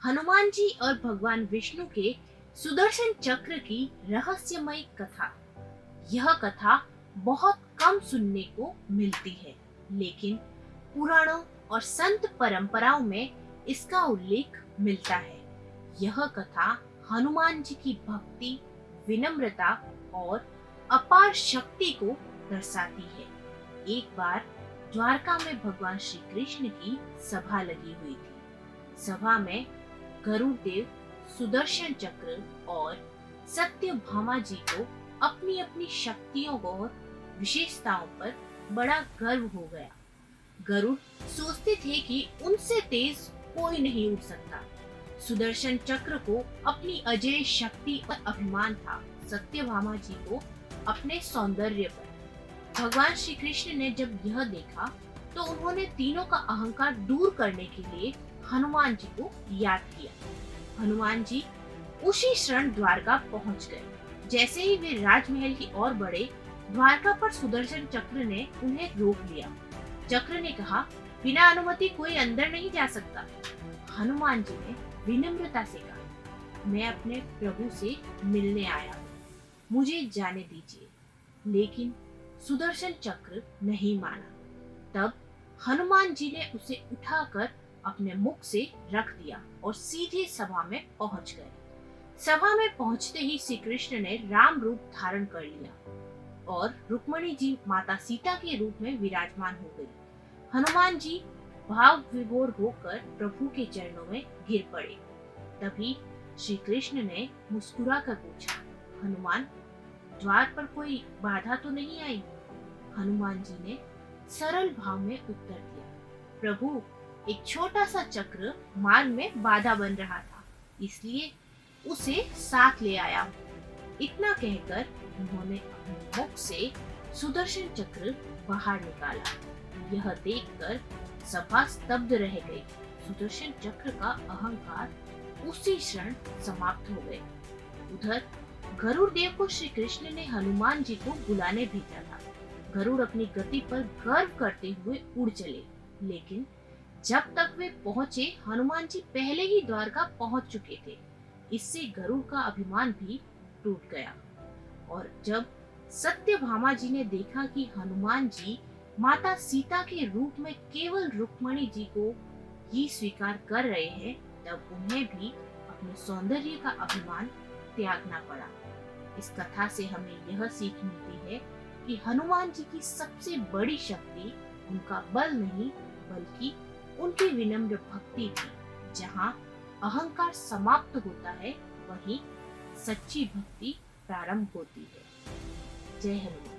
हनुमान जी और भगवान विष्णु के सुदर्शन चक्र की रहस्यमय कथा। यह कथा बहुत कम सुनने को मिलती है, लेकिन पुराणों और संत परंपराओं में इसका उल्लेख मिलता है। यह कथा हनुमान जी की भक्ति, विनम्रता और अपार शक्ति को दर्शाती है। एक बार द्वारका में भगवान श्री कृष्ण की सभा लगी हुई थी। सभा में गरुड़ देव, सुदर्शन चक्र और सत्यभामा जी को अपनी अपनी शक्तियों और विशेषताओं पर बड़ा गर्व हो गया। गरुड़ सोचते थे कि उनसे तेज कोई नहीं उड़ सकता। सुदर्शन चक्र को अपनी अजेय शक्ति और अभिमान था। सत्यभामा जी को अपने सौंदर्य पर। भगवान श्री कृष्ण ने जब यह देखा तो उन्होंने तीनों का अहंकार दूर करने के लिए हनुमान जी को याद किया। हनुमान जी उसी क्षण द्वारका पहुंच गए। जैसे ही वे राजमहल की ओर बढ़े, द्वारका पर सुदर्शन चक्र ने उन्हें रोक लिया। चक्र ने कहा, बिना अनुमति कोई अंदर नहीं जा सकता। हनुमान जी ने विनम्रता से कहा, मैं अपने प्रभु से मिलने आया हूँ, मुझे जाने दीजिए। लेकिन सुदर्शन चक्र नहीं माना। तब हनुमान जी ने उसे उठाकर अपने मुख से रख दिया और सीधे सभा में पहुंच गए। सभा में पहुंचते ही श्री कृष्ण ने राम रूप धारण कर लिया और रुक्मणी जी माता सीता के रूप में विराजमान हो गई। हनुमान जी भाव विभोर होकर प्रभु के चरणों में गिर पड़े। तभी श्री कृष्ण ने मुस्कुरा कर पूछा, हनुमान, द्वार पर कोई बाधा तो नहीं आई? हनुमान जी ने सरल भाव में उत्तर दिया, प्रभु, एक छोटा सा चक्र मार्ग में बाधा बन रहा था, इसलिए उसे साथ ले आया हूँ। इतना कहकर उन्होंने अपने मुख से सुदर्शन चक्र बाहर निकाला। यह देखकर सभा स्तब्ध रह गई। सुदर्शन चक्र का अहंकार उसी क्षण समाप्त हो गए। उधर गरुड़ देव को श्री कृष्ण ने हनुमान जी को बुलाने भेजा था। गरुड़ अपनी गति पर गर्व करते हुए उड़ चले, लेकिन जब तक वे पहुंचे, हनुमान जी पहले ही द्वारका पहुंच चुके थे। इससे गरुड़ का अभिमान भी टूट गया। और जब सत्यभामा जी ने देखा कि हनुमान जी माता सीता के रूप में केवल रुक्मणी जी को ही स्वीकार कर रहे हैं, तब उन्हें भी अपने सौंदर्य का अभिमान त्यागना पड़ा। इस कथा से हमें यह सीख मिलती है कि हनुमान जी की सबसे बड़ी शक्ति उनका बल नहीं, बल्कि उनकी विनम्र भक्ति थी। जहाँ अहंकार समाप्त होता है, वहीं सच्ची भक्ति प्रारंभ होती है। जय हनुमान।